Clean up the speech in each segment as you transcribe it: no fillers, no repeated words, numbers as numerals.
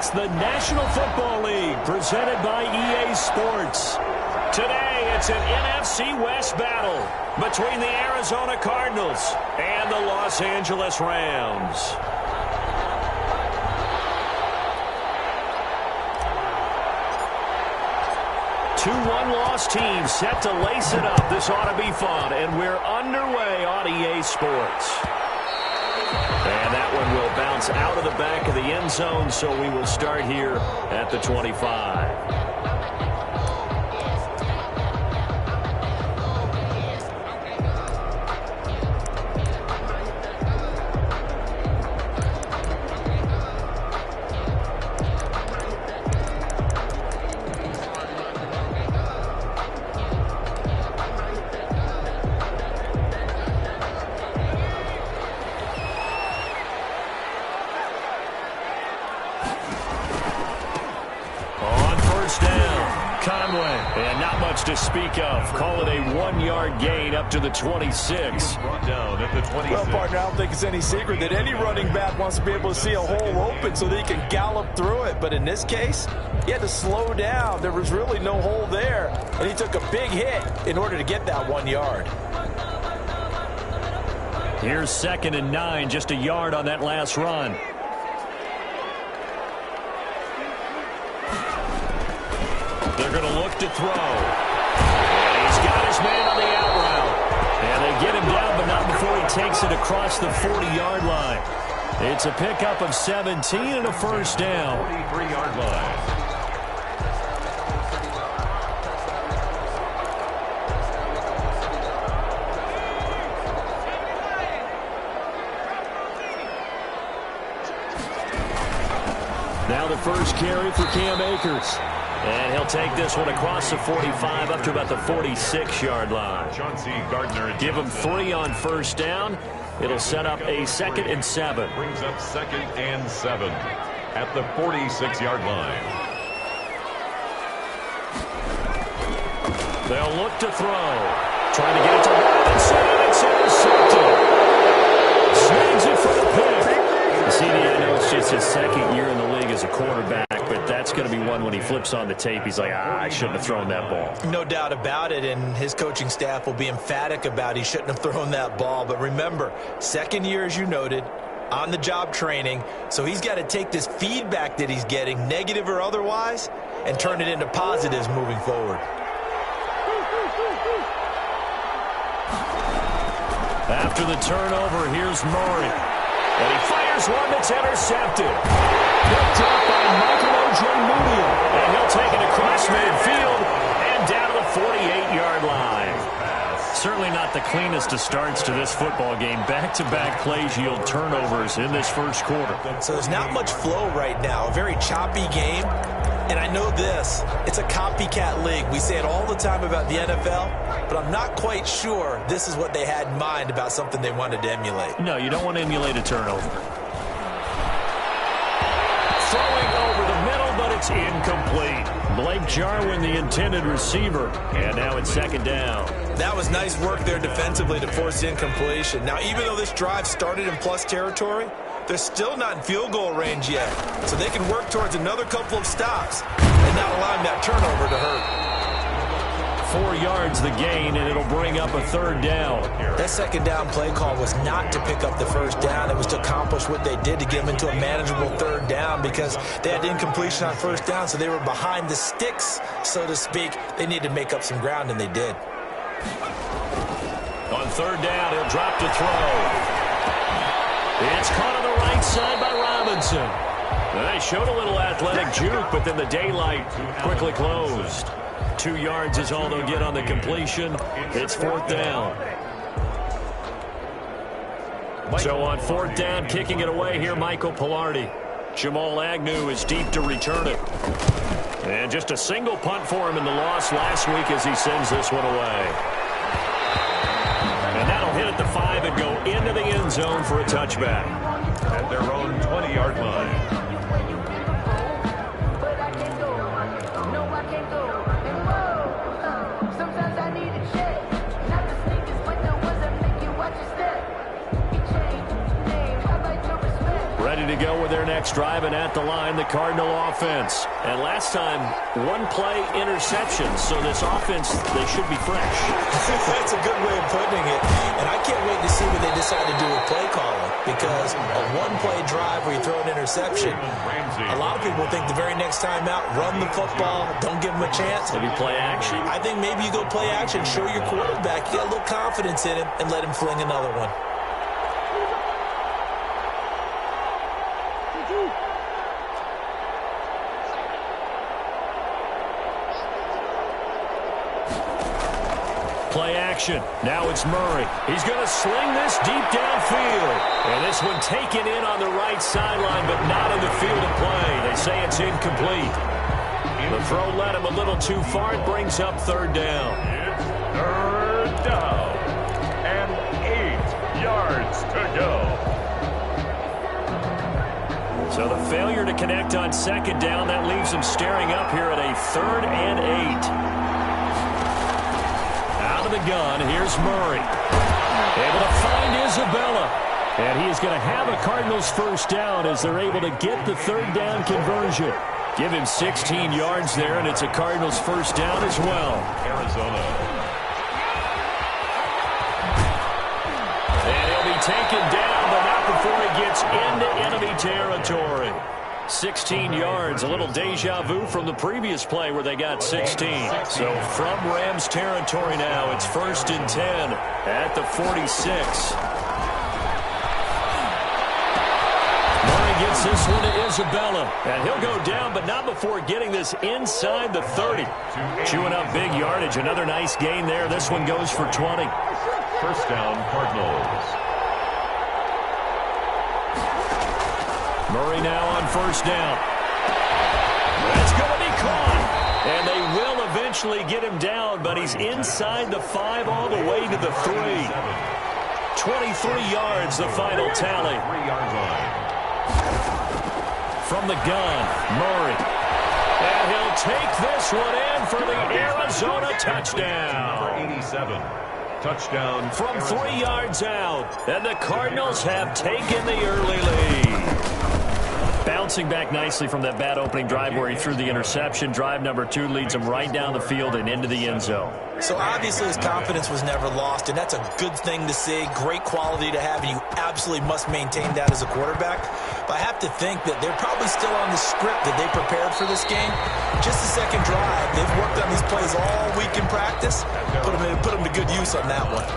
It's the National Football League presented by EA Sports. Today, it's an NFC West battle between the Arizona Cardinals and the Los Angeles Rams. Two one-loss teams set to lace it up. This ought to be fun, and we're underway on EA Sports. And that one will bounce out of the back of the end zone, so we will start here at the 25. To speak of. Call it a 1-yard gain up to the 26. Brought down at the 26. Well, partner, I don't think it's any secret that any running back wants to be able to see a hole open so that he can gallop through it. But in this case, he had to slow down. There was really no hole there, and he took a big hit in order to get that 1 yard. Here's 2nd and 9, just a yard on that last run. They're going to look to throw. Got his man on the out route. And they get him down, but not before he takes it across the 40-yard line. It's a pickup of 17 and a first down. 43-yard line. Now the first carry for Cam Akers. And he'll take this one across the 45 up to about the 46-yard line. Give him 3 on first down. It'll set up a 2nd and 7. Brings up 2nd and 7 at the 46-yard line. They'll look to throw. Trying to get it to Robinson, and it's intercepted. Snags it for the pick. CD, I know it's just his 2nd year in the league as a quarterback, but that's going to be one when he flips on the tape. He's like, I shouldn't have thrown that ball. No doubt about it, and his coaching staff will be emphatic about he shouldn't have thrown that ball. But remember, 2nd year, as you noted, on-the-job training, so he's got to take this feedback that he's getting, negative or otherwise, and turn it into positives moving forward. After the turnover, here's Murray. And he fires one that's intercepted. Picked up by Michael Ojemudia. And he'll take it across midfield and down to the 48-yard line. Certainly not the cleanest of starts to this football game. Back-to-back plays yield turnovers in this first quarter. So there's not much flow right now. A very choppy game. And I know this, it's a copycat league. We say it all the time about the NFL, but I'm not quite sure this is what they had in mind about something they wanted to emulate. No, you don't want to emulate a turnover. Throwing over the middle, but it's incomplete. Blake Jarwin, the intended receiver, and now it's 2nd down. That was nice work there defensively to force the incompletion. Now, even though this drive started in plus territory, they're still not in field goal range yet. So they can work towards another couple of stops and not allowing that turnover to hurt. 4 yards the gain, and it'll bring up a 3rd down. That 2nd down play call was not to pick up the 1st down. It was to accomplish what they did to get them into a manageable 3rd down because they had incompletion on 1st down, so they were behind the sticks, so to speak. They needed to make up some ground, and they did. On 3rd down, he'll drop to throw. It's caught on the right side by Robinson. They showed a little athletic juke, but then the daylight quickly closed. 2 yards is all they'll get on the completion. It's 4th down. So on 4th down, kicking it away here, Michael Pilardi. Jamal Agnew is deep to return it. And just a single punt for him in the loss last week as he sends this one away. And that'll hit at the 5 and go into the end zone for a touchback. At their own 20-yard line. to go with their next drive, and at the line, the Cardinal offense. And last time, one-play interception, so this offense, they should be fresh. That's a good way of putting it. And I can't wait to see what they decide to do with play calling, because a one-play drive where you throw an interception, a lot of people think the very next time out, run the football, don't give them a chance. Maybe play action. I think maybe you go play action, show your quarterback, get a little confidence in him, and let him fling another one. Play action. Now it's Murray. He's going to sling this deep downfield. And this one taken in on the right sideline, but not in the field of play. They say it's incomplete. The throw led him a little too far. It brings up third down. It's third down. And 8 yards to go. So the failure to connect on second down, that leaves him staring up here at a 3rd and 8. The gun. Here's Murray. Able to find Isabella. And he is going to have a Cardinals first down as they're able to get the third down conversion. Give him 16 yards there, and it's a Cardinals first down as well. Arizona. And he'll be taken down, but not before he gets into enemy territory. 16 yards, a little deja vu from the previous play where they got 16. So from Rams territory now, it's 1st and 10 at the 46. Murray gets this one to Isabella, and he'll go down, but not before getting this inside the 30. Chewing up big yardage, another nice gain there. This one goes for 20. First down, Cardinals. Murray now on first down. That's going to be caught. And they will eventually get him down, but he's inside the 5 all the way to the 3. 23 yards, the final tally. 3-yard line. From the gun, Murray. And he'll take this one in for the Arizona touchdown. 87. Touchdown. From 3 yards out. And the Cardinals have taken the early lead. Bouncing back nicely from that bad opening drive where he threw the interception. Drive number 2 leads him right down the field and into the end zone. So obviously his confidence was never lost, and that's a good thing to see. Great quality to have, and you absolutely must maintain that as a quarterback. But I have to think that they're probably still on the script that they prepared for this game. Just the second drive. They've worked on these plays all week in practice. Put them to good use on that one.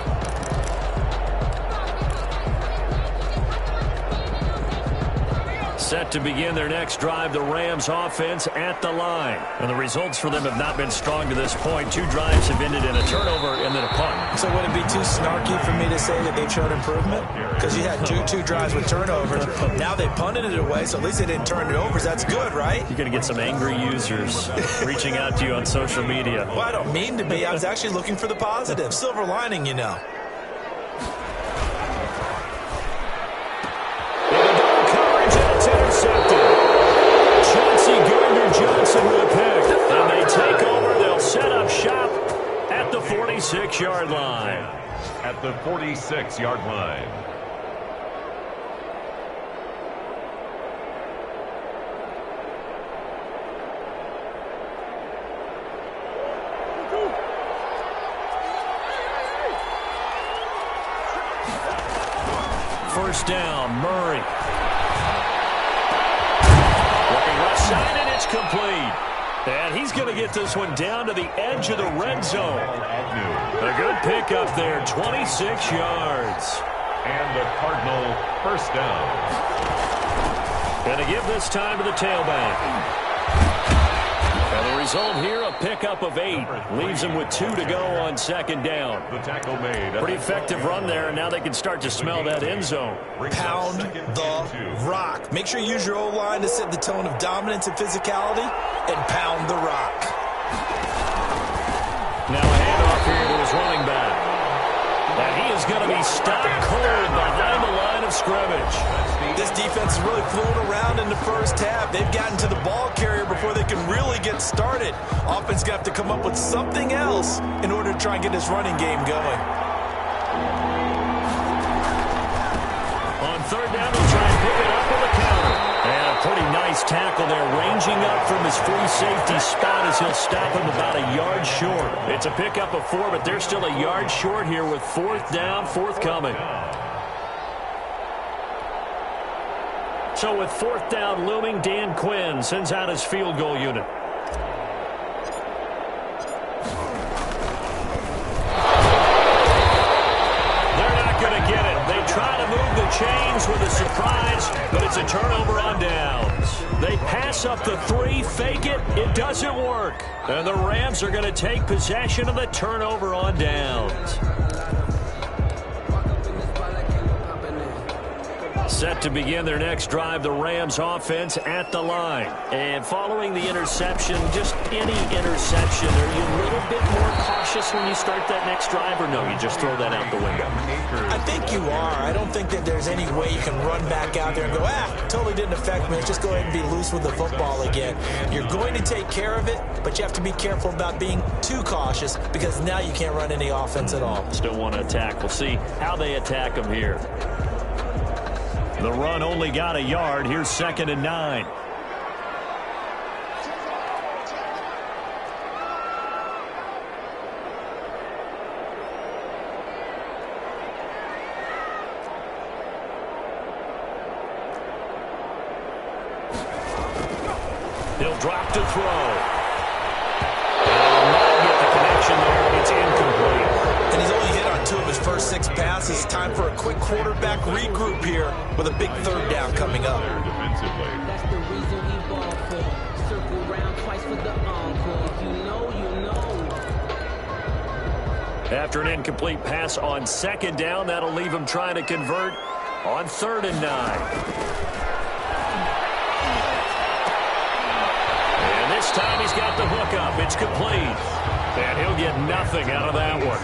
Set to begin their next drive, the Rams offense at the line. And the results for them have not been strong to this point. 2 drives have ended in a turnover and then a punt. So would it be too snarky for me to say that they've shown improvement? Because you had two drives with turnovers. Now they punted it away, so at least they didn't turn it over. That's good, right? You're going to get some angry users reaching out to you on social media. Well, I don't mean to be. I was actually looking for the positive. Silver lining, you know. Johnson with a pick, and they take over. They'll set up shop at the 46-yard line. At the 46-yard line. First down, Murray. Looking left side, and it's complete. And he's going to get this one down to the edge of the red zone. A good pickup there, 26 yards. And the Cardinal first down. Going to give this time to the tailback. And the result here, a pickup of 8. Leaves him with 2 to go on second down. The tackle made. Pretty effective run there, and now they can start to smell that end zone. Pound the rock. Make sure you use your O-line to set the tone of dominance and physicality, and pound the rock. Now a handoff here to his running back. And he is going to be stopped cold behind the line of scrimmage. This defense is really flown around in the first half. They've gotten to the ball carrier before they can really get started. Offense going to have to come up with something else in order to try and get this running game going. On third down, they'll try and pick it up with a counter. Pretty nice tackle there, ranging up from his free safety spot as he'll stop him about a yard short. It's a pickup of 4, but they're still a yard short here with 4th down, forthcoming. So with 4th down looming, Dan Quinn sends out his field goal unit. Try to move the chains with a surprise, but it's a turnover on downs. They pass up the 3, fake it, it doesn't work. And the Rams are going to take possession of the turnover on downs. Set to begin their next drive, the Rams offense at the line. And following the interception, just any interception, are you a little bit more cautious when you start that next drive, or no, you just throw that out the window? I think you are. I don't think that there's any way you can run back out there and go, totally didn't affect me. Let's just go ahead and be loose with the football again. You're going to take care of it, but you have to be careful about being too cautious because now you can't run any offense at all. Still want to attack. We'll see how they attack them here. The run only got a yard. Here's 2nd and 9. He'll drop to throw. Will not get the connection there. It's incomplete. And he's only hit on 2 of his first 6 passes. Time for a quick quarterback regroup here with a big 3rd down coming up. That's the reason we ball for. Circle round twice for the encore. If you know, you know. After an incomplete pass on 2nd down, that'll leave him trying to convert on 3rd and 9. And this time he's got the hook up. It's complete. And he'll get nothing out of that one.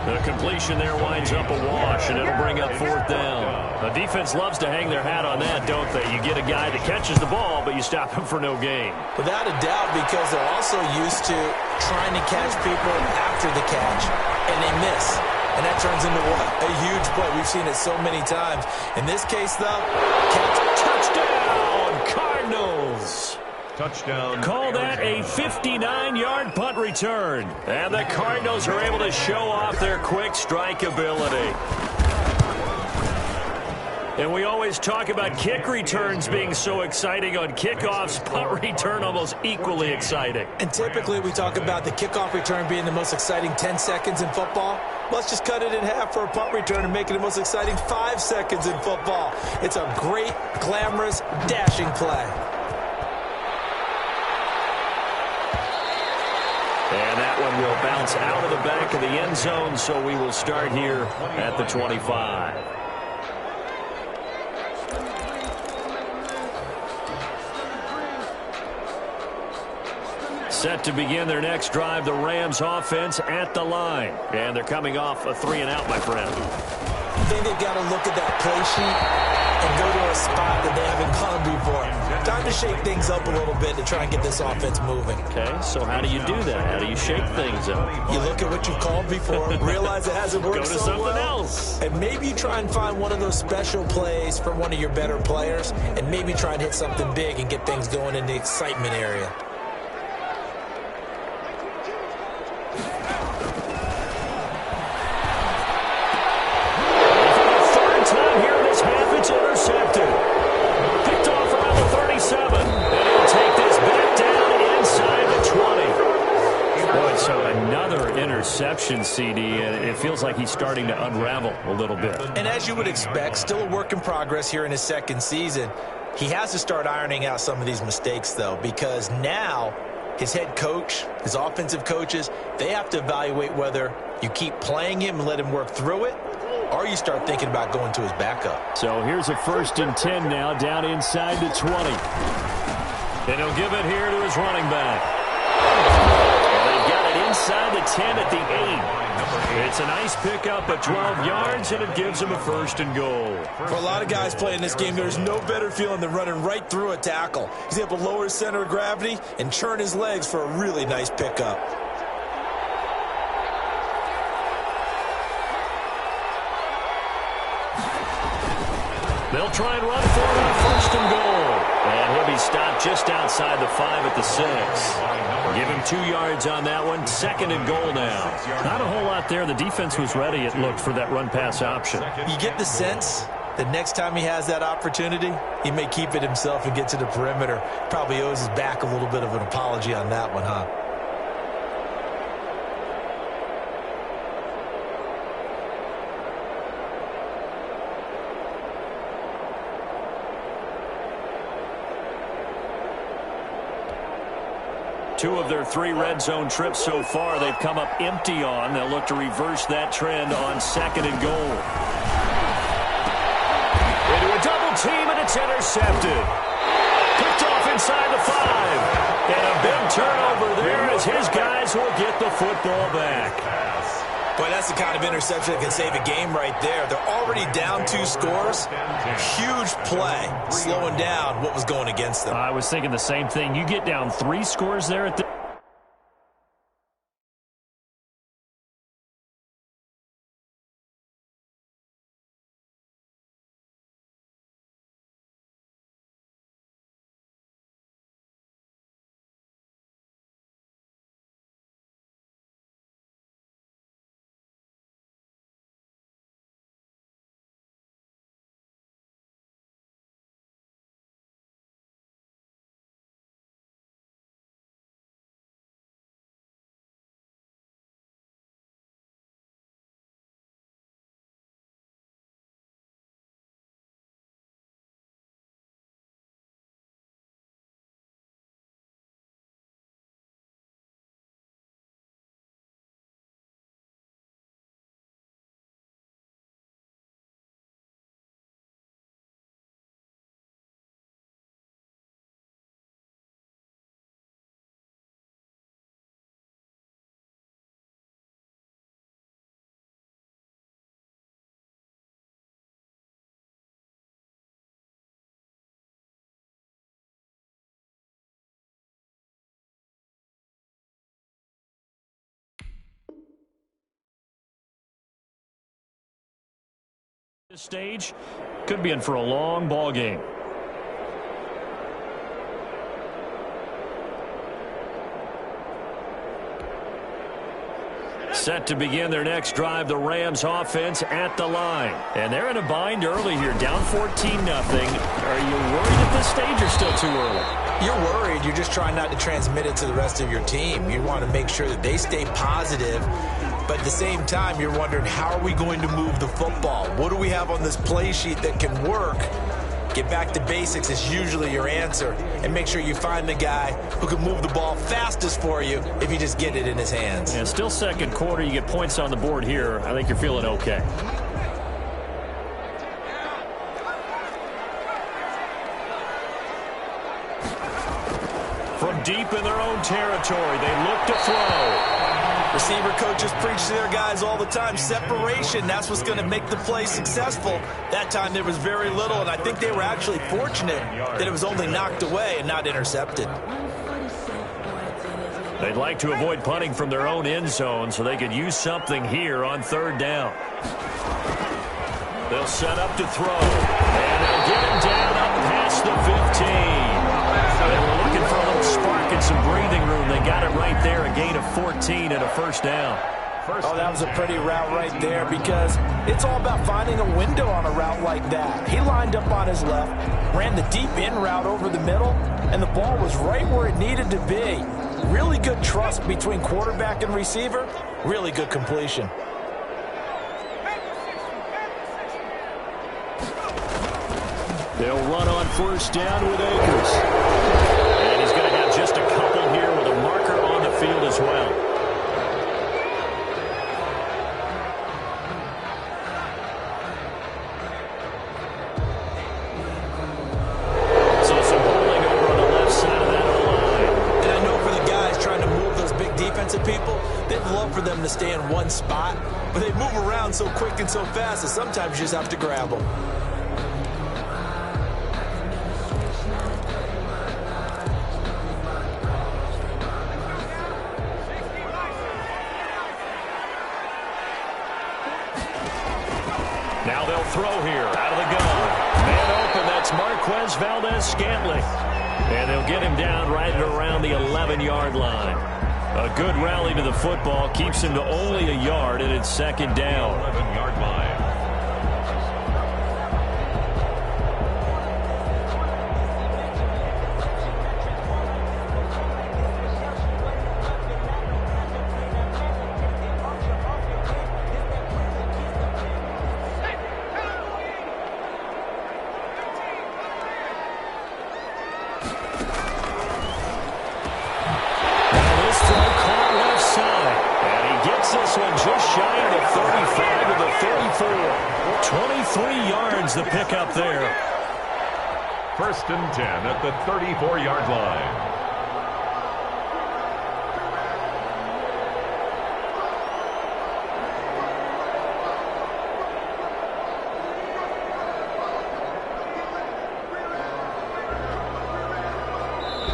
The completion there winds up a wash, and it'll bring up 4th down. The defense loves to hang their hat on that, don't they? You get a guy that catches the ball, but you stop him for no gain. Without a doubt, because they're also used to trying to catch people after the catch, and they miss. And that turns into what? A huge play. We've seen it so many times. In this case, though, catch, touchdown, Cardinals. Touchdown. Call that a 59-yard punt return. And the Cardinals are able to show off their quick strike ability. And we always talk about kick returns being so exciting on kickoffs. Punt return almost equally exciting. And typically we talk about the kickoff return being the most exciting 10 seconds in football. Let's just cut it in half for a punt return and make it the most exciting 5 seconds in football. It's a great, glamorous, dashing play. And that one will bounce out of the back of the end zone, so we will start here at the 25. Set to begin their next drive, the Rams offense at the line. And they're coming off a 3-and-out, my friend. I think they've got to look at that play sheet and go to a spot that they haven't gone before. Time to shake things up a little bit to try and get this offense moving. Okay, so how do you do that? How do you shake things up? You look at what you've called before, realize it hasn't worked Go to so something well, else. and maybe you try and find one of those special plays from one of your better players, and maybe try and hit something big and get things going in the excitement area. Intercepted. Picked off around the 37. And he'll take this back down inside the 20. Boy, so another interception, CD, and it feels like he's starting to unravel a little bit. And as you would expect, still a work in progress here in his 2nd season. He has to start ironing out some of these mistakes, though, because now his head coach, his offensive coaches, they have to evaluate whether you keep playing him and let him work through it, or you start thinking about going to his backup. So here's a 1st and 10 now, down inside the 20. And he'll give it here to his running back. And they've got it inside the 10 at the 8. It's a nice pickup at 12 yards, and it gives him a 1st and goal. For a lot of guys playing this game, there's no better feeling than running right through a tackle. He's able to lower his center of gravity and churn his legs for a really nice pickup. They'll try and run for it on first and goal. And he'll be stopped just outside the 5 at the 6. Give him 2 yards on that one. Second and goal now. Not a whole lot there. The defense was ready, it looked, for that run-pass option. You get the sense that next time he has that opportunity, he may keep it himself and get to the perimeter. Probably owes his back a little bit of an apology on that one, huh? Two of their 3 red zone trips so far, they've come up empty on. They'll look to reverse that trend on second and goal. Into a double team, and it's intercepted. Picked off inside the 5. And a big turnover there as his guys will get the football back. Boy, that's the kind of interception that can save a game right there. They're already down 2 scores. Huge play, slowing down what was going against them. I was thinking the same thing. You get down 3 scores there at the... This stage could be in for a long ball game. Set to begin their next drive, the Rams offense at the line. And they're in a bind early here, down 14-0. Are you worried at this stage or still too early? You're worried. You're just trying not to transmit it to the rest of your team. You want to make sure that they stay positive. But at the same time, you're wondering, how are we going to move the football? What do we have on this play sheet that can work? Get back to basics is usually your answer. And make sure you find the guy who can move the ball fastest for you if you just get it in his hands. And still second quarter, you get points on the board here. I think you're feeling okay. From deep in their own territory, they look to throw. Receiver coaches preach to their guys all the time. Separation, that's what's going to make the play successful. That time there was very little, and I think they were actually fortunate that it was only knocked away and not intercepted. They'd like to avoid punting from their own end zone so they could use something here on third down. They'll set up to throw, and they'll get him down up past the 15. They were looking for a little spark and some breathing room. They got it right there, a gain of 14 and a first down. Oh, that was a pretty route right there because it's all about finding a window on a route like that. He lined up on his left, ran the deep in route over the middle, and the ball was right where it needed to be. Really good trust between quarterback and receiver. Really good completion. They'll run on first down with Akers. And he's going to have just a couple here with a marker on the field as well. So some holding over on the left side of that O-line. And I know for the guys trying to move those big defensive people, they'd love for them to stay in one spot, but they move around so quick and so fast that sometimes you just have to grab them. Now they'll throw here out of the gun. Man Marquez Valdez-Scantling. And they'll get him down right at around the 11-yard line. A good rally to the football keeps him to only a yard, and it's second down. 11-yard line. The pickup there. First and 10 at the 34-yard line.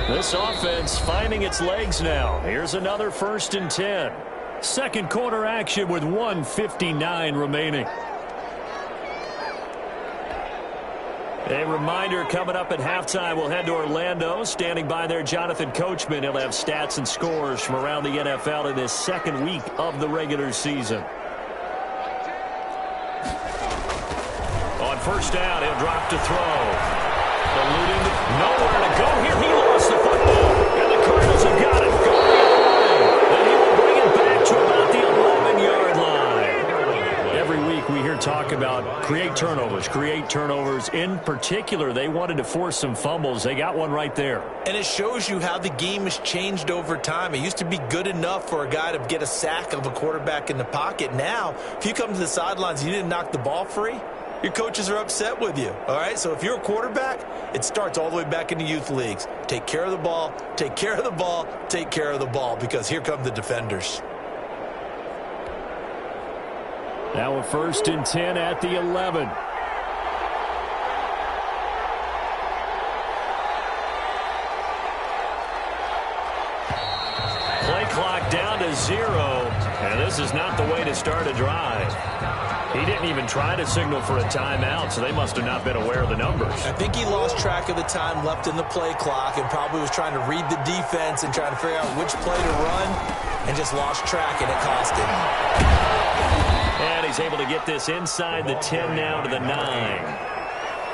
This offense finding its legs now. Here's another first and 10. Second quarter action with 1:59 remaining. A reminder coming up at halftime, we'll head to Orlando. Standing by there, Jonathan Coachman. He'll have stats and scores from around the NFL in this second week of the regular season. On first down, he'll drop to throw. Eluding, nowhere to go here. He lost the football, and the Cardinals have got it. Going the other way. And he will bring it back to about the 11-yard line. Every week we hear talk about create turnovers. In particular, they wanted to force some fumbles. They got one right there. And it shows you how the game has changed over time. It used to be good enough for a guy to get a sack of a quarterback in the pocket. Now, if you come to the sidelines and you didn't knock the ball free, your coaches are upset with you. All right, so if you're a quarterback, it starts all the way back in the youth leagues. Take care of the ball, take care of the ball, take care of the ball, because here come the defenders. Now a first and 10 at the 11. Play clock down to 0, and this is not the way to start a drive. He didn't even try to signal for a timeout, so they must have not been aware of the numbers. I think he lost track of the time left in the play clock and probably was trying to read the defense and trying to figure out which play to run, and just lost track, and it cost him. And he's able to get this inside the 10 now to the 9.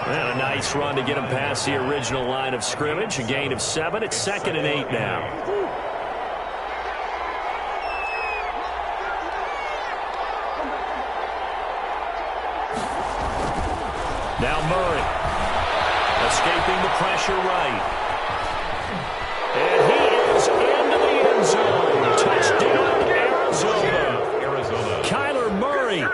And a nice run to get him past the original line of scrimmage. A gain of 7. It's second and 8 now. Now Murray. Escaping the pressure right. And he is into the end zone. Touchdown, Arizona. Kyler Murray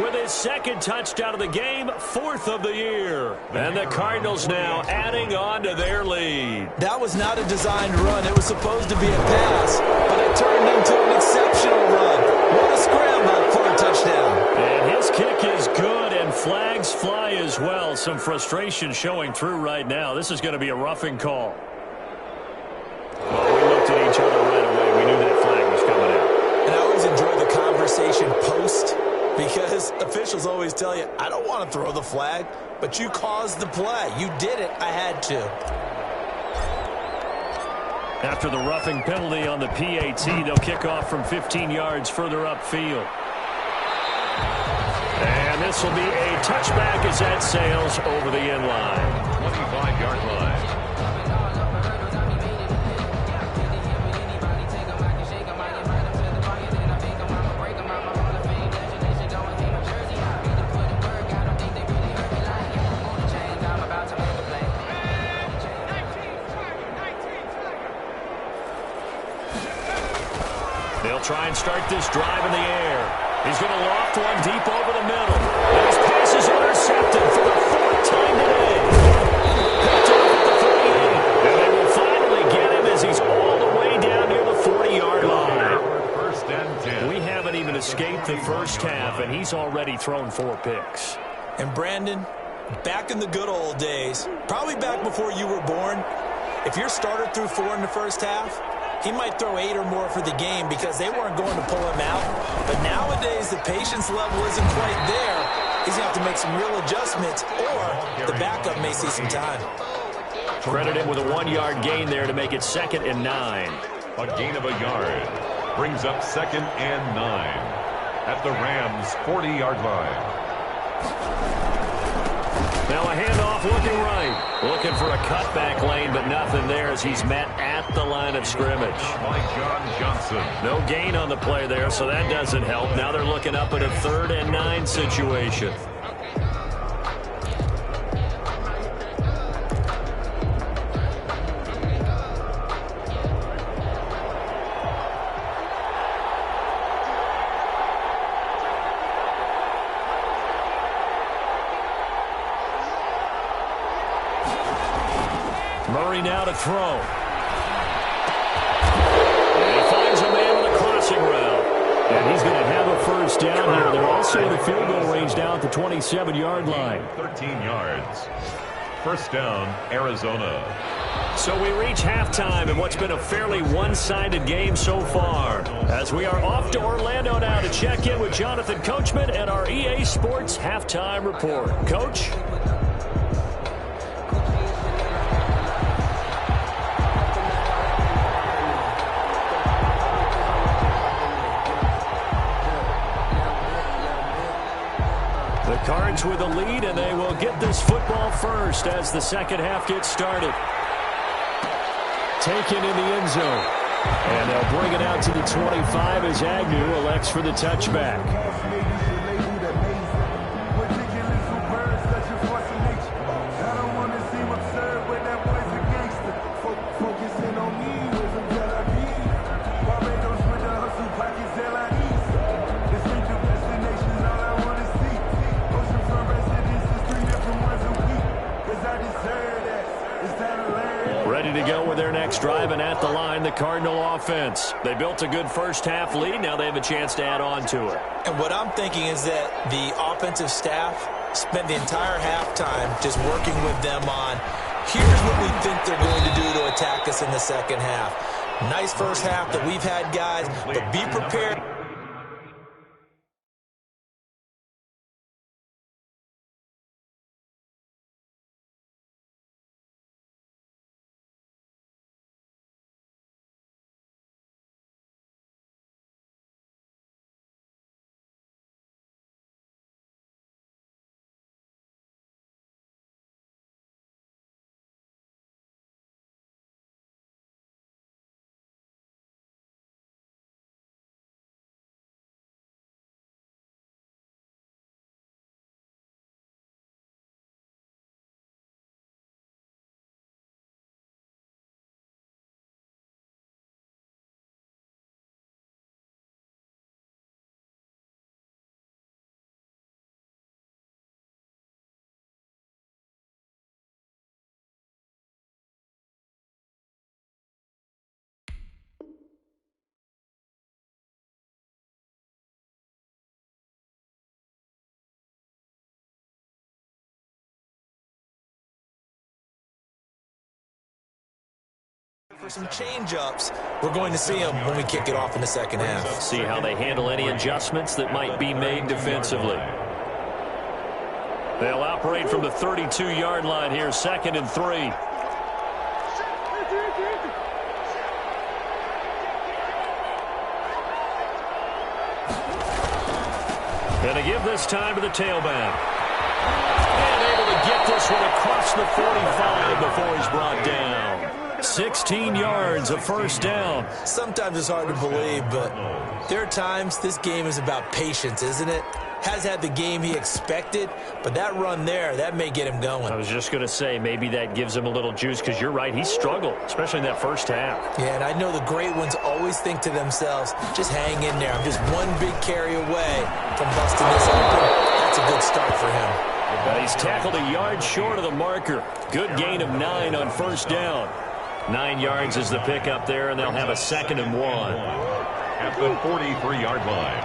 with his second touchdown of the game, 4th of the year. And the Cardinals now adding on to their lead. That was not a designed run. It was supposed to be a pass, but it turned into an exceptional run. What a scramble for a touchdown. And his kick is good, and flags fly as well. Some frustration showing through right now. This is going to be a roughing call. Well, we looked at each other right away. We knew that flag was coming out. And I always enjoy the conversation post, because officials always tell you, I don't want to throw the flag, but you caused the play. You did it. I had to. After the roughing penalty on the PAT, they'll kick off from 15 yards further upfield. And this will be a touchback as that sails over the end line. 25-yard line. They'll try and start this drive in the air. He's going to loft one deep over the middle. And his pass is intercepted for the 4th time today. Picked off at the 38. And they will finally get him as he's all the way down near the 40-yard line. First and 10. We haven't even escaped the first half, and he's already thrown 4 picks. And Brandon, back in the good old days, probably back before you were born, if your starter threw 4 in the first half, he might throw 8 or more for the game because they weren't going to pull him out. But nowadays, the patience level isn't quite there. he's going to have to make some real adjustments, or the backup may see some time. Credit him with a 1-yard gain there to make it 2nd and 9. A gain of a yard brings up 2nd and 9 at the Rams' 40-yard line. Now a handoff looking right. Looking for a cutback lane, but nothing there as he's met at the line of scrimmage. By John Johnson. No gain on the play there, so that doesn't help. Now they're looking up at a 3rd and 9 situation. Murray now to throw. And he finds a man with a crossing route. And he's going to have a first down here. They're also in the field goal range down at the 27-yard line. 13 yards. First down, Arizona. So we reach halftime in what's been a fairly one-sided game so far. As we are off to Orlando now to check in with Jonathan Coachman and our EA Sports Halftime Report. Coach? The Cards with a lead, and they will get this football first as the second half gets started. Taken in the end zone. And they'll bring it out to the 25 as Agnew elects for the touchback. Ready to go with their next drive, and at the line, the Cardinal offense. They built a good first half lead. Now they have a chance to add on to it. And what I'm thinking is that the offensive staff spent the entire halftime just working with them on, here's what we think they're going to do to attack us in the second half. Nice first half that we've had, guys, but be prepared. For some change-ups, we're going to see them when we kick it off in the second half. See how they handle any adjustments that might be made defensively. They'll operate from the 32-yard line here, 2nd and 3. And to give this time to the tailback. And able to get this one across the 45 before he's brought down. 16 yards, a first down. Sometimes it's hard to believe, but there are times this game is about patience, isn't it? Has had the game he expected, but that run there, that may get him going. I was just going to say, maybe that gives him a little juice, because you're right, he struggled, especially in that first half. Yeah, and I know the great ones always think to themselves, just hang in there. I'm just one big carry away from busting this open. That's a good start for him. But he's tackled a yard short of the marker. Good gain of 9 on first down. 9 yards is the pickup there, and they'll have a 2nd and 1. At the 43-yard line.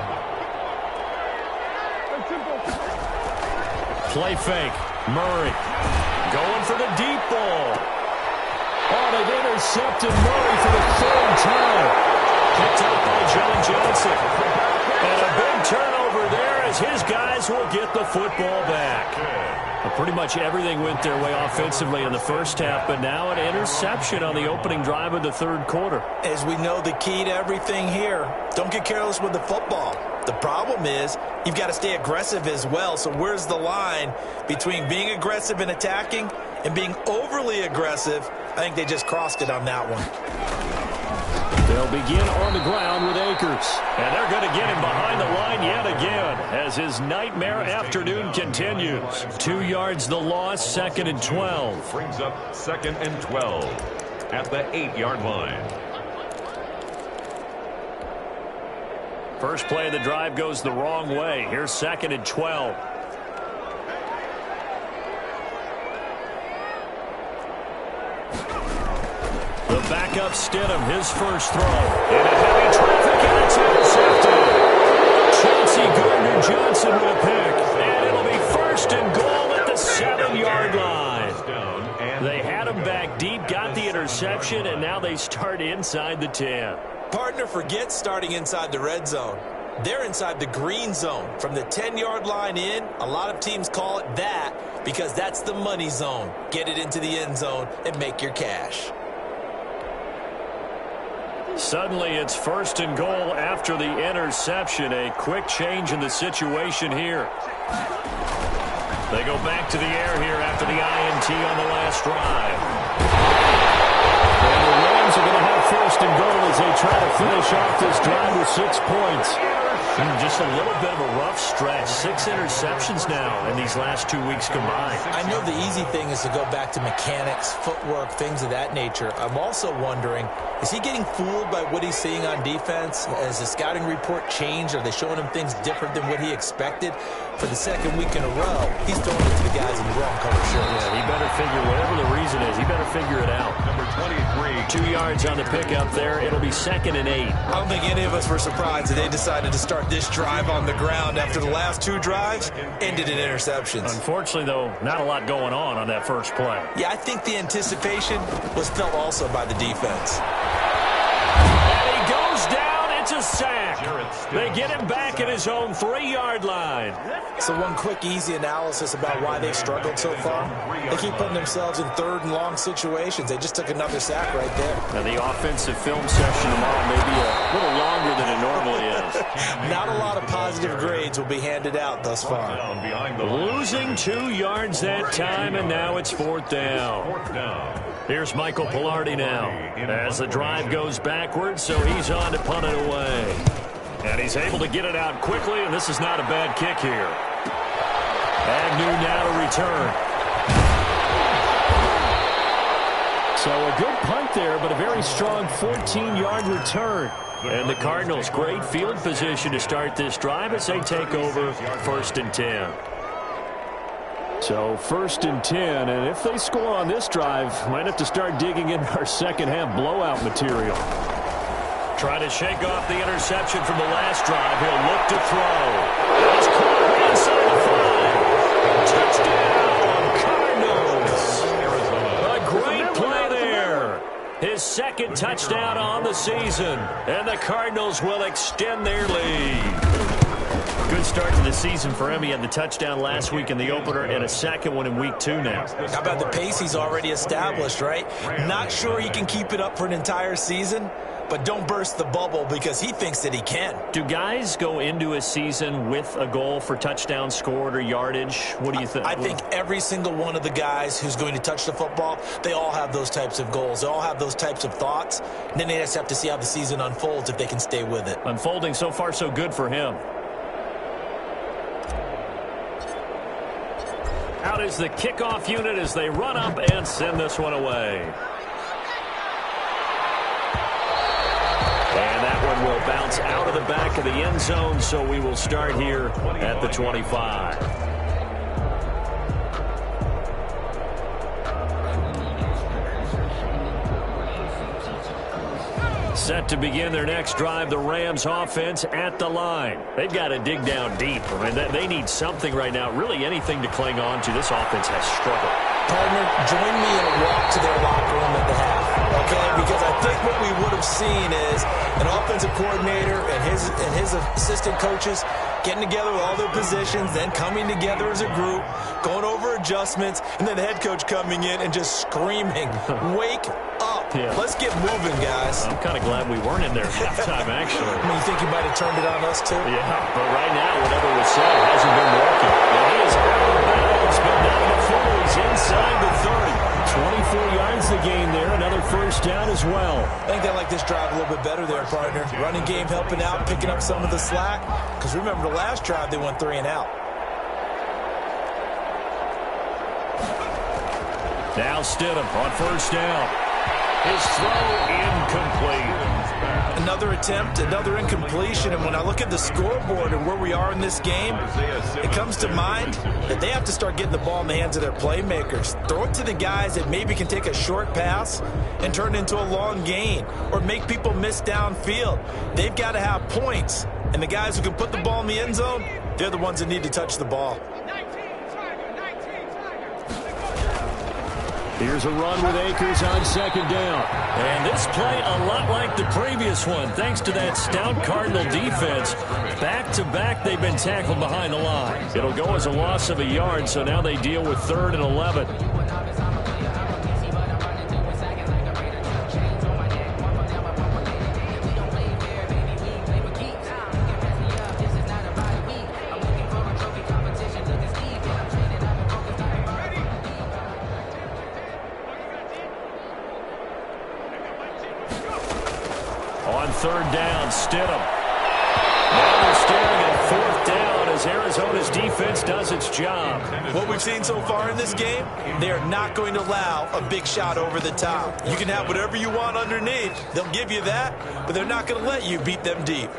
Play fake. Murray going for the deep ball. Oh, they've intercepted Murray for the 3rd time. Picked up by John Johnson. And a big turnover there as his guys Rams will get the football back. Well, pretty much everything went their way offensively in the first half, but now an interception on the opening drive of the third quarter. As we know, the key to everything here, don't get careless with the football. The problem is you've got to stay aggressive as well. So where's the line between being aggressive and attacking and being overly aggressive? I think they just crossed it on that one. They'll begin on the ground with Akers. And they're going to get him behind the line yet again as his nightmare afternoon continues. 2 yards the loss, 2nd and 12. Brings up 2nd and 12 at the 8-yard line. First play of the drive goes the wrong way. Here's 2nd and 12. The backup Stidham, his first throw. Into heavy traffic, and it's intercepted. Chauncey Gardner-Johnson with a pick. And it'll be 1st and goal at the 7-yard line. They had him back deep, got the interception, and now they start inside the 10. Partner, forget starting inside the red zone. They're inside the green zone. From the 10-yard line in, a lot of teams call it that because that's the money zone. Get it into the end zone and make your cash. Suddenly it's 1st and goal after the interception. A quick change in the situation here. They go back to the air here after the INT on the last drive. And the Rams are going to have 1st and goal as they try to finish off this drive with 6 points. Just a little bit of a rough stretch. 6 interceptions now in these last 2 weeks combined. I know the easy thing is to go back to mechanics, footwork, things of that nature. I'm also wondering, is he getting fooled by what he's seeing on defense? Has the scouting report changed? Are they showing him things different than what he expected? For the 2nd week in a row, he's throwing it to the guys in the wrong color shirts. Yeah, he better figure, whatever the reason is, he better figure it out. Number 23. 2 yards on the pickup there. It'll be 2nd and 8. I don't think any of us were surprised that they decided to start this drive on the ground after the last 2 drives ended in interceptions. Unfortunately, though, not a lot going on that first play. Yeah, I think the anticipation was felt also by the defense. And he goes down. It's a sack. They get him back at his own 3-yard line. So one quick, easy analysis about why they've struggled so far. They keep putting themselves in 3rd and long situations. They just took another sack right there. Now, the offensive film session tomorrow may be a little longer than it normally is. Not a lot of positive grades will be handed out thus far. Losing 2 yards that time, and now it's 4th down. Here's Michael Pilardi now as the drive goes backwards, so he's on to punt it away. And he's able to get it out quickly, and this is not a bad kick here. Agnew now to return. So a good punt there, but a very strong 14-yard return. And the Cardinals, great field position to start this drive as they take over 1st and 10. So 1st and 10, and if they score on this drive, might have to start digging in our second-half blowout material. Trying to shake off the interception from the last drive. He'll look to throw. It's caught inside the 5. Touchdown, Cardinals. A great play there. His 2nd touchdown on the season. And the Cardinals will extend their lead. Good start to the season for him. He had the touchdown last week in the opener and a 2nd one in week 2 now. How about the pace he's already established, right? Not sure he can keep it up for an entire season, but don't burst the bubble because he thinks that he can. Do guys go into a season with a goal for touchdown scored or yardage? What do you think? I think every single one of the guys who's going to touch the football, they all have those types of goals. They all have those types of thoughts. And then they just have to see how the season unfolds if they can stay with it. Unfolding so far so good for him. Out is the kickoff unit as they run up and send this one away. And that one will bounce out of the back of the end zone, so we will start here at the 25. Set to begin their next drive, the Rams offense at the line. They've got to dig down deep. I mean, they need something right now, really anything to cling on to. This offense has struggled. Partner, join me in a walk to their locker room at the half, okay? Because I think what we would have seen is an offensive coordinator and his assistant coaches getting together with all their positions, then coming together as a group, going over adjustments, and then the head coach coming in and just screaming, wake up. Yeah. Let's get moving, guys. I'm kind of glad we weren't in there at halftime, actually. I mean, you think you might have turned it on us, too? Yeah, but right now, whatever was said hasn't been working. And he is out of bounds, but down the floor. He's inside the 30. 24 yards the game there. Another first down as well. I think they like this drive a little bit better there, partner. Running game helping out, picking up some of the slack. Because remember, the last drive, they went 3 and out. Now Stidham on first down. His throw incomplete. Another attempt, another incompletion, and when I look at the scoreboard and where we are in this game, it comes to mind that they have to start getting the ball in the hands of their playmakers. Throw it to the guys that maybe can take a short pass and turn it into a long gain or make people miss downfield. They've got to have points, and the guys who can put the ball in the end zone, they're the ones that need to touch the ball. Here's a run with Akers on second down. And this play a lot like the previous one, thanks to that stout Cardinal defense. Back-to-back, they've been tackled behind the line. It'll go as a loss of a yard, so now they deal with 3rd and 11. On 3rd down, Stidham. Now they're staring at 4th down as Arizona's defense does its job. What we've seen so far in this game, they are not going to allow a big shot over the top. You can have whatever you want underneath. They'll give you that, but they're not going to let you beat them deep.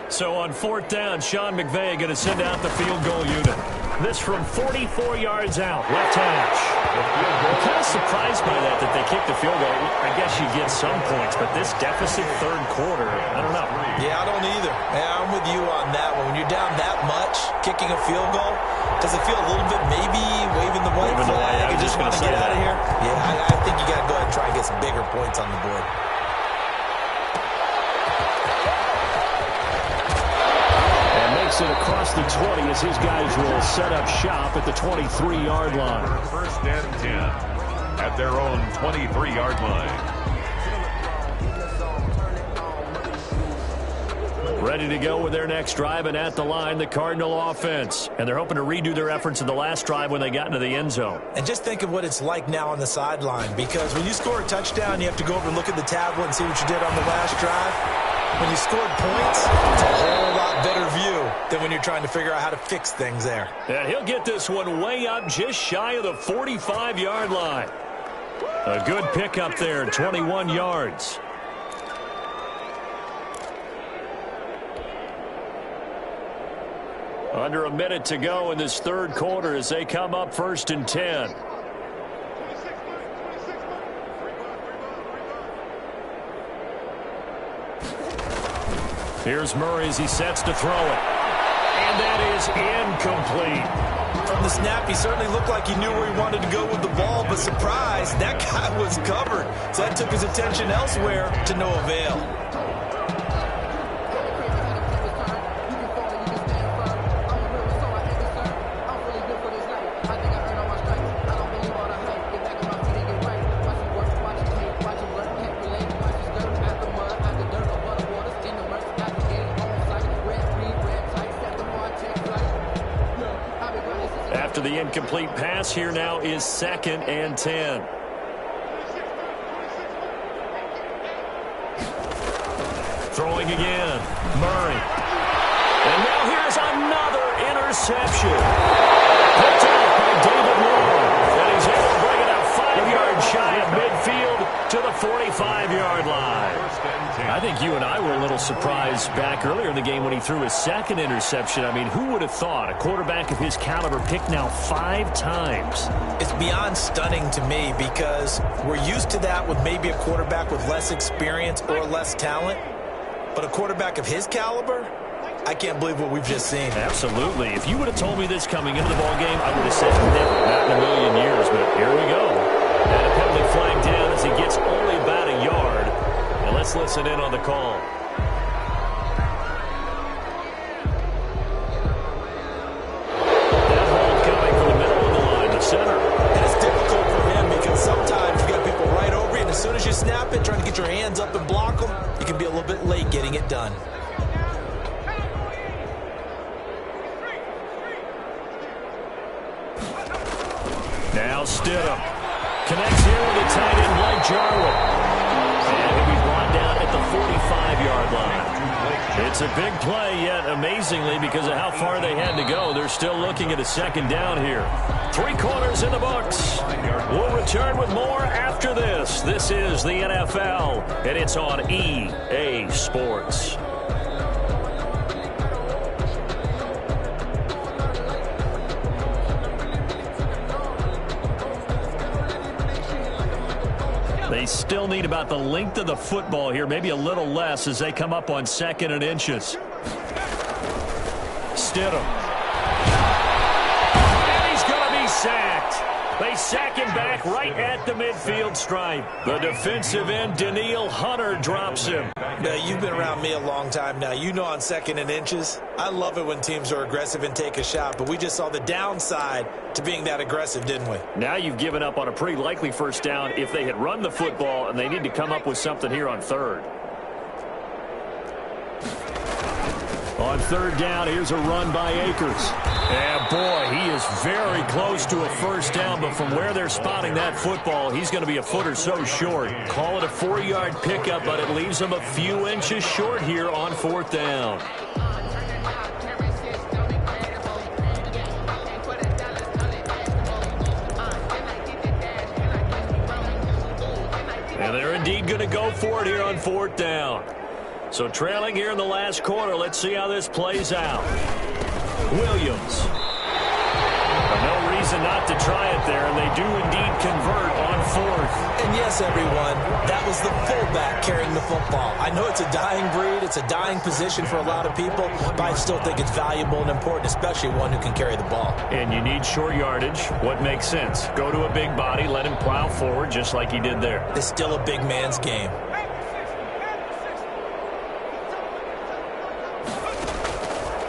So on 4th down, Sean McVay going to send out the field goal unit. This from 44 yards out, left hash. I'm kind of surprised by that they kicked the field goal. I guess you get some points, but this deficit 3rd quarter, I don't know. Yeah, I don't either. Yeah, I'm with you on that one. When you're down that much, kicking a field goal, does it feel a little bit maybe waving the white flag? You just want to get out of here? Yeah, I think you got to go ahead and try and get some bigger points on the board. Makes it across the 20 as his guys will set up shop at the 23-yard line. 1st and 10 at their own 23-yard line. Ready to go with their next drive, and at the line, the Cardinal offense. And they're hoping to redo their efforts in the last drive when they got into the end zone. And just think of what it's like now on the sideline, because when you score a touchdown, you have to go over and look at the tablet and see what you did on the last drive. When you scored points, it's a whole lot better view than when you're trying to figure out how to fix things there. And he'll get this one way up just shy of the 45-yard line. A good pickup there, 21 yards. Under a minute to go in this 3rd quarter as they come up 1st and 10. Here's Murray as he sets to throw it. And that is incomplete. From the snap, he certainly looked like he knew where he wanted to go with the ball, but surprise, that guy was covered. So that took his attention elsewhere to no avail. The incomplete pass here now is 2nd and 10. Throwing again, Murray. And now here's another interception. Picked up by David Moore. And he's able to bring it out 5 yards shy of midfield to the 45-yard line. I think you and I were a little surprised back earlier in the game when he threw his 2nd interception. I mean, who would have thought a quarterback of his caliber picked now 5 times? It's beyond stunning to me because we're used to that with maybe a quarterback with less experience or less talent. But a quarterback of his caliber, I can't believe what we've just seen. Absolutely. If you would have told me this coming into the ballgame, I would have said never, not in a million years. But here we go. And a penalty flag down as he gets only about a yard. And let's listen in on the call. it done. Now Stidham connects here with the tight end, Blake Jarwin. And he'll be brought down at the 45-yard line. It's a big play, yet amazingly, because of how far they had to go, they're still looking at a second down here. 3 quarters in the books. We'll return with more after this. This is the NFL, and it's on EA Sports. They still need about the length of the football here, maybe a little less as they come up on 2nd and inches. Stidham. And he's going to be sacked. They sack him back right at the midfield stripe. The defensive end, Danielle Hunter, drops him. Now, you've been around me a long time now. You know on 2nd and inches, I love it when teams are aggressive and take a shot, but we just saw the downside to being that aggressive, didn't we? Now you've given up on a pretty likely first down if they had run the football, and they need to come up with something here on 3rd. On 3rd down, here's a run by Akers. And boy, he is very close to a first down, but from where they're spotting that football, he's going to be a foot or so short. Call it a 4-yard pickup, but it leaves him a few inches short here on 4th down. And they're indeed going to go for it here on 4th down. So trailing here in the last quarter, let's see how this plays out. Williams. No reason not to try it there, and they do indeed convert on 4th. And yes, everyone, that was the fullback carrying the football. I know it's a dying breed, it's a dying position for a lot of people, but I still think it's valuable and important, especially one who can carry the ball. And you need short yardage. What makes sense? Go to a big body, let him plow forward just like he did there. It's still a big man's game.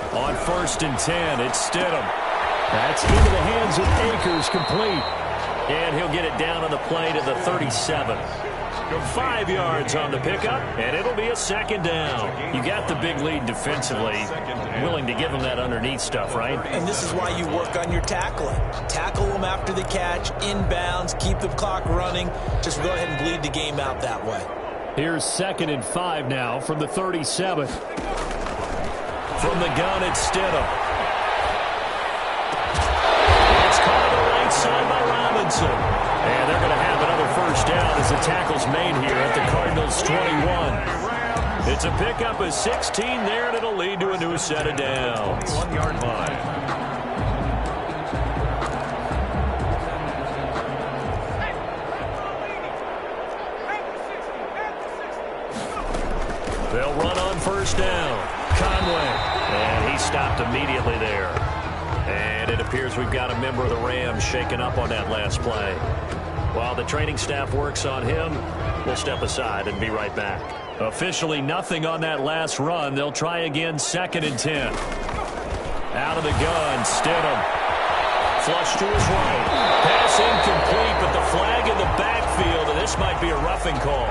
On 1st and 10, it's Stidham. That's into the hands of Akers, complete. And he'll get it down on the play to the 37. 5 yards on the pickup, and it'll be a 2nd down. You got the big lead defensively. Willing to give them that underneath stuff, right? And this is why you work on your tackling. Tackle them after the catch, inbounds, keep the clock running. Just go ahead and bleed the game out that way. Here's 2nd and 5 now from the 37. From the gun, it's Stidham. It's caught on the right side by Robinson. And they're going to have another first down as the tackle's made here at the Cardinals' 21. It's a pickup of 16 there, and it'll lead to a new set of downs. 1-yard line. They'll run on first down. Conway, and he stopped immediately there. And it appears we've got a member of the Rams shaken up on that last play. While the training staff works on him, we'll step aside and be right back. Officially nothing on that last run. They'll try again, 2nd and 10. Out of the gun, Stidham. Flush to his right. Pass incomplete, but the flag in the backfield, and this might be a roughing call.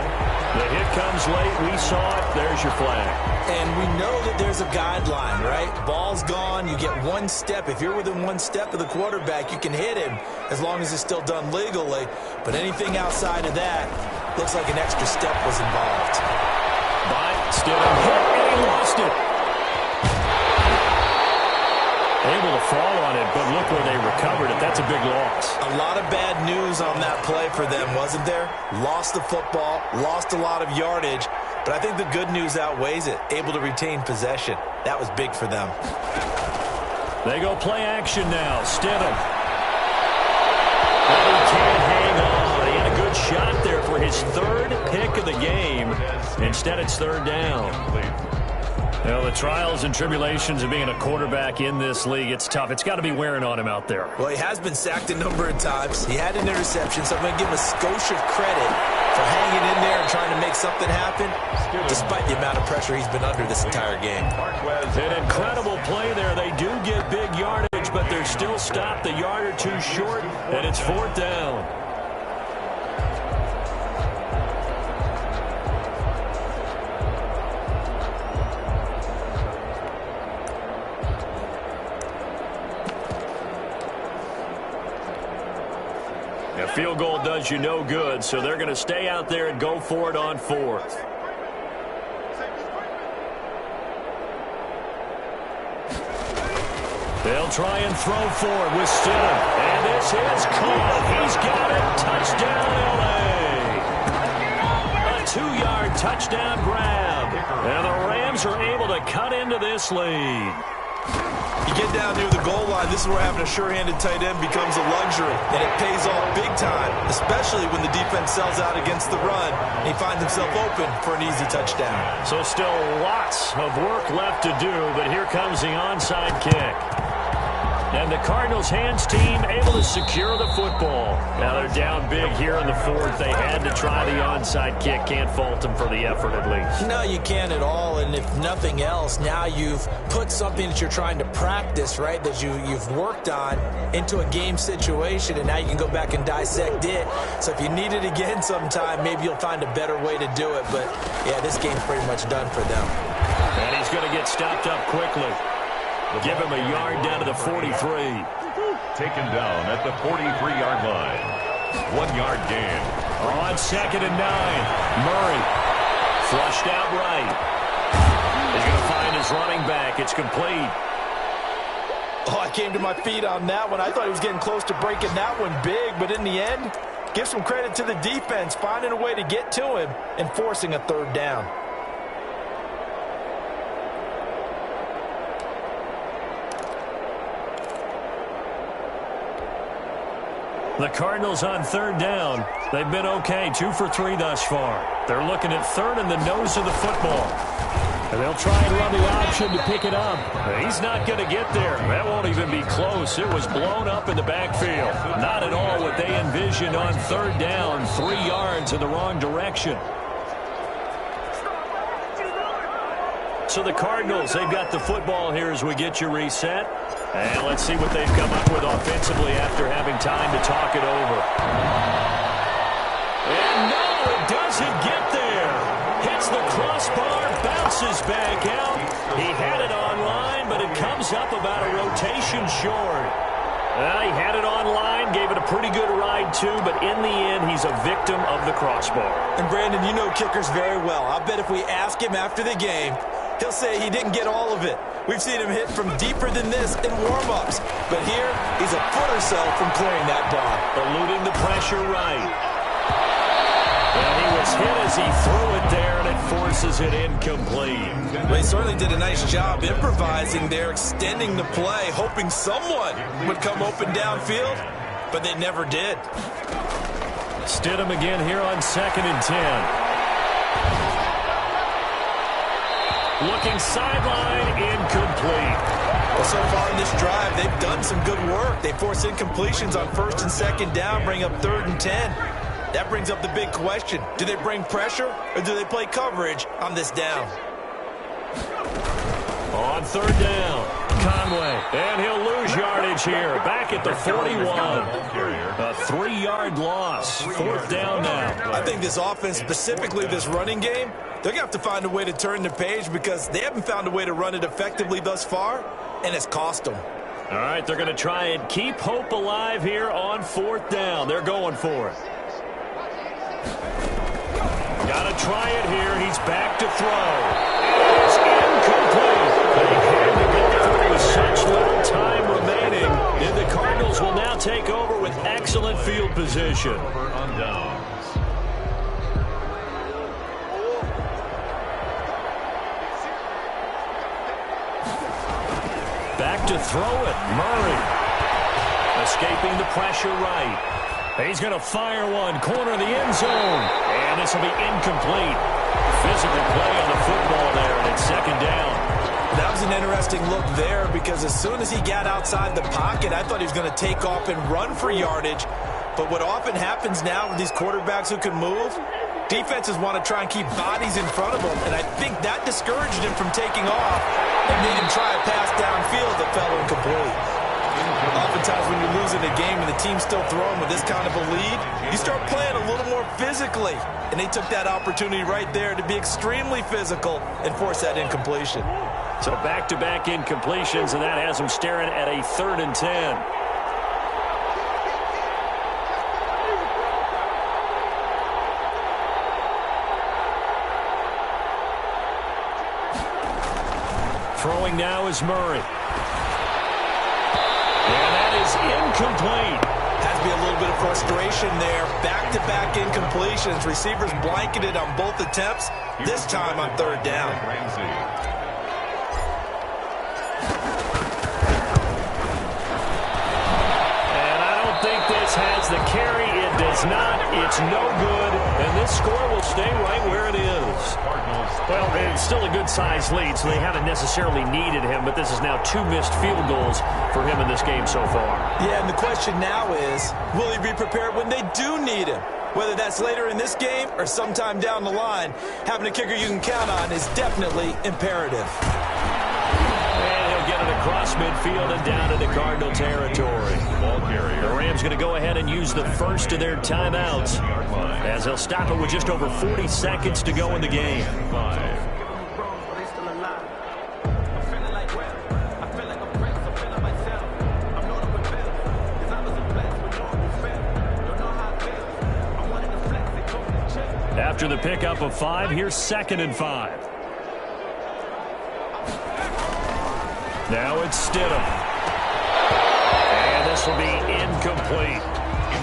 The hit comes late. We saw it. There's your flag. And we know that there's a guideline, right? Ball's gone. You get 1 step. If you're within 1 step of the quarterback, you can hit him as long as it's still done legally. But anything outside of that looks like an extra step was involved. But Stidham hit, and he lost it. Able to fall on it, but look where they recovered it. That's a big loss. A lot of bad news on that play for them, wasn't there? Lost the football, lost a lot of yardage, but I think the good news outweighs it. Able to retain possession. That was big for them. They go play action now. Stidham. But he can't hang on. He had a good shot there for his 3rd pick of the game. Instead, it's 3rd down. Well, the trials and tribulations of being a quarterback in this league, it's tough. It's got to be wearing on him out there. Well, he has been sacked a number of times. He had an interception, so I'm going to give him a skosh of credit for hanging in there and trying to make something happen, despite the amount of pressure he's been under this entire game. An incredible play there. They do get big yardage, but they're still stopped a yard or two short, and it's 4th down. A field goal does you no good, so they're going to stay out there and go for it on 4th. They'll try and throw for it with Stidham. And this is caught. He's got it. Touchdown, L.A. A 2-yard touchdown grab. And the Rams are able to cut into this lead. You get down near the goal line, this is where having a sure-handed tight end becomes a luxury. And it pays off big time, especially when the defense sells out against the run. And he finds himself open for an easy touchdown. So still lots of work left to do, but here comes the onside kick. And the Cardinals' hands team able to secure the football. Now they're down big here in the 4th. They had to try the onside kick. Can't fault them for the effort at least. No, you can't at all. And if nothing else, now you've put something that you're trying to practice, right, that you've worked on into a game situation, and now you can go back and dissect it. So if you need it again sometime, maybe you'll find a better way to do it. But, yeah, this game's pretty much done for them. And he's going to get stopped up quickly. Give him a yard down to the 43. Taken down at the 43-yard line. 1-yard gain. On 2nd and 9. Murray flushed out right. He's going to find his running back. It's complete. Oh, I came to my feet on that one. I thought he was getting close to breaking that one big, but in the end, give some credit to the defense, finding a way to get to him and forcing a 3rd down. The Cardinals on 3rd down. They've been okay, 2 for 3 thus far. They're looking at 3rd and the nose of the football. And they'll try and run the option to pick it up. He's not going to get there. That won't even be close. It was blown up in the backfield. Not at all what they envisioned on 3rd down. 3 yards in the wrong direction. So the Cardinals, they've got the football here as we get you reset. And let's see what they've come up with offensively after having time to talk it over. And no, it doesn't get there. Hits the crossbar, bounces back out. He had it online, but it comes up about a rotation short. He had it online, gave it a pretty good ride too, but in the end, he's a victim of the crossbar. And Brandon, you know kickers very well. I bet if we ask him after the game, he'll say he didn't get all of it. We've seen him hit from deeper than this in warm-ups. But here, he's a foot or so from clearing that ball. Eluding the pressure right. And he was hit as he threw it there, and it forces it incomplete. Well, he certainly did a nice job improvising there, extending the play, hoping someone would come open downfield, but they never did. Stidham again here on 2nd and 10. Looking sideline, incomplete. Well, so far in this drive, they've done some good work. They force incompletions on 1st and 2nd down, bring up 3rd and 10. That brings up the big question. Do they bring pressure, or do they play coverage on this down? On 3rd down, Conway, and he'll lose yardage here. Back at the 41. A 3-yard loss. 4th down now. I think this offense, specifically this running game, they're going to have to find a way to turn the page because they haven't found a way to run it effectively thus far, and it's cost them. All right, they're going to try and keep hope alive here on 4th down. They're going for it. Got to try it here. He's back to throw. It's incomplete. They had to get through with such little time remaining. And the Cardinals will now take over with excellent field position. On downs. Back to throw it. Murray. Escaping the pressure right. He's going to fire one. Corner of the end zone. And this will be incomplete. Physical play on the football there, and it's 2nd down. That was an interesting look there because as soon as he got outside the pocket, I thought he was going to take off and run for yardage. But what often happens now with these quarterbacks who can move, defenses want to try and keep bodies in front of them, and I think that discouraged him from taking off and made him try a pass downfield that fell incomplete. Oftentimes when you're losing a game and the team's still throwing with this kind of a lead, you start playing a little more physically. And they took that opportunity right there to be extremely physical and force that incompletion. So back-to-back incompletions, and that has them staring at a 3rd and 10. Throwing now is Murray. And that is incomplete. Has to be a little bit of frustration there. Back-to-back incompletions. Receivers blanketed on both attempts. This time on third down. And I don't think this has the carry. It does not. It's no good. And this score will stay right where it is. Well, it's still a good-sized lead, so they haven't necessarily needed him, but this is now 2 missed field goals for him in this game so far. Yeah, and the question now is, will he be prepared when they do need him? Whether that's later in this game or sometime down the line, having a kicker you can count on is definitely imperative. And he'll get it across midfield and down into Cardinal territory. The Rams going to go ahead and use the first of their timeouts, as they'll stop it with just over 40 seconds to go in the game. After the pickup of 5, here's 2nd and 5. Now it's Stidham. And this will be incomplete.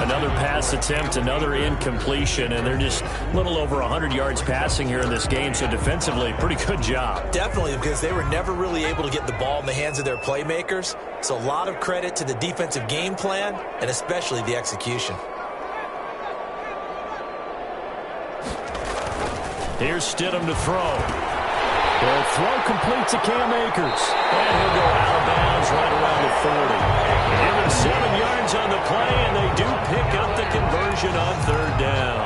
Another pass attempt, another incompletion, and they're just a little over 100 yards passing here in this game, so defensively, pretty good job. Definitely, because they were never really able to get the ball in the hands of their playmakers, so a lot of credit to the defensive game plan, and especially the execution. Here's Stidham to throw. He'll throw complete to Cam Akers. And he'll go out of bounds right around the 40. Given 7 yards on the play, and they do pick up the conversion on third down.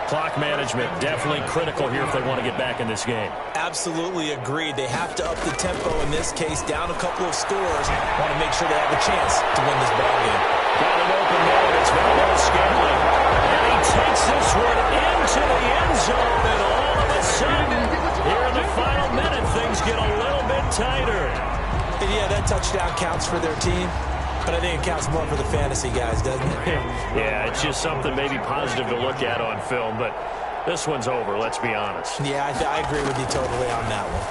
Clock management definitely critical here if they want to get back in this game. Absolutely agreed. They have to up the tempo in this case, down a couple of scores. Want to make sure they have a chance to win this ball game. Got an open man. It's Valdez-Scantling. And he takes this one into the end zone, and all of a sudden, here in the final minute, things get a little bit tighter. And yeah, that touchdown counts for their team, but I think it counts more for the fantasy guys, doesn't it? Yeah, it's just something maybe positive to look at on film, but this one's over, let's be honest. Yeah, I agree with you totally on that one.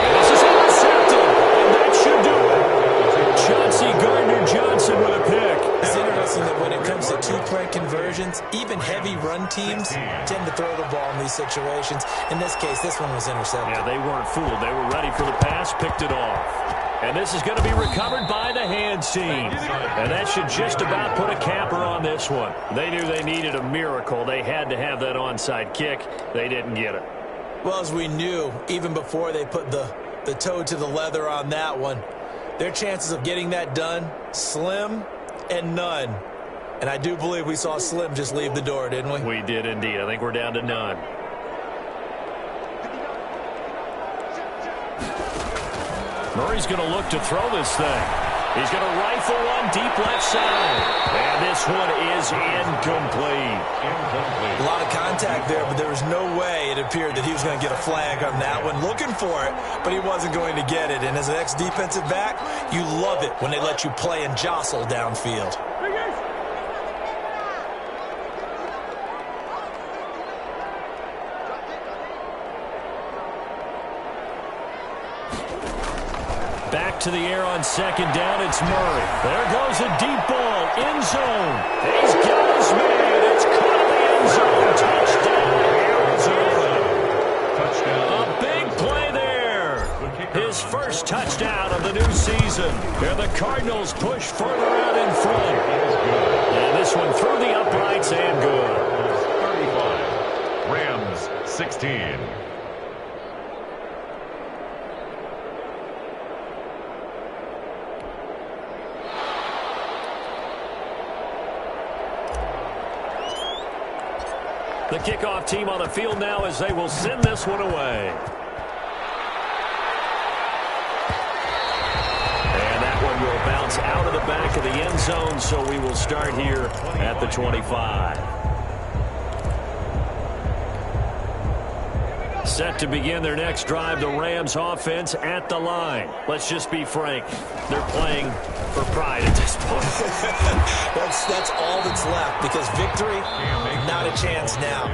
And this is intercepted, and that should do it. Chauncey Gardner-Johnson with a pick. It's interesting that when it comes to two-point conversions, even heavy run teams tend to throw the ball in these situations. In this case, this one was intercepted. Yeah, they weren't fooled. They were ready for the pass, picked it off. And this is going to be recovered by the hands team. And that should just about put a capper on this one. They knew they needed a miracle. They had to have that onside kick. They didn't get it. Well, as we knew, even before they put the toe to the leather on that one, their chances of getting that done, slim and none. And I do believe we saw Slim just leave the door, didn't we? We did indeed. I think we're down to none. Murray's going to look to throw this thing. He's going to rifle one deep left side. And this one is incomplete. A lot of contact there, but there was no way it appeared that he was going to get a flag on that one. Looking for it, but he wasn't going to get it. And as an ex-defensive back, you love it when they let you play and jostle downfield. Back to the air on second down, it's Murray. There goes a deep ball, end zone. He's got his man. It's caught in the end zone. Touchdown, Arizona. Touchdown. A big play there. His first touchdown of the new season. And the Cardinals push further out in front. And this one through the uprights and good. 35. Rams 16. The kickoff team on the field now as they will send this one away. And that one will bounce out of the back of the end zone, so we will start here at the 25. Set to begin their next drive, the Rams offense at the line. Let's just be frank. They're playing for pride at this point. that's all that's left, because victory, not a chance now.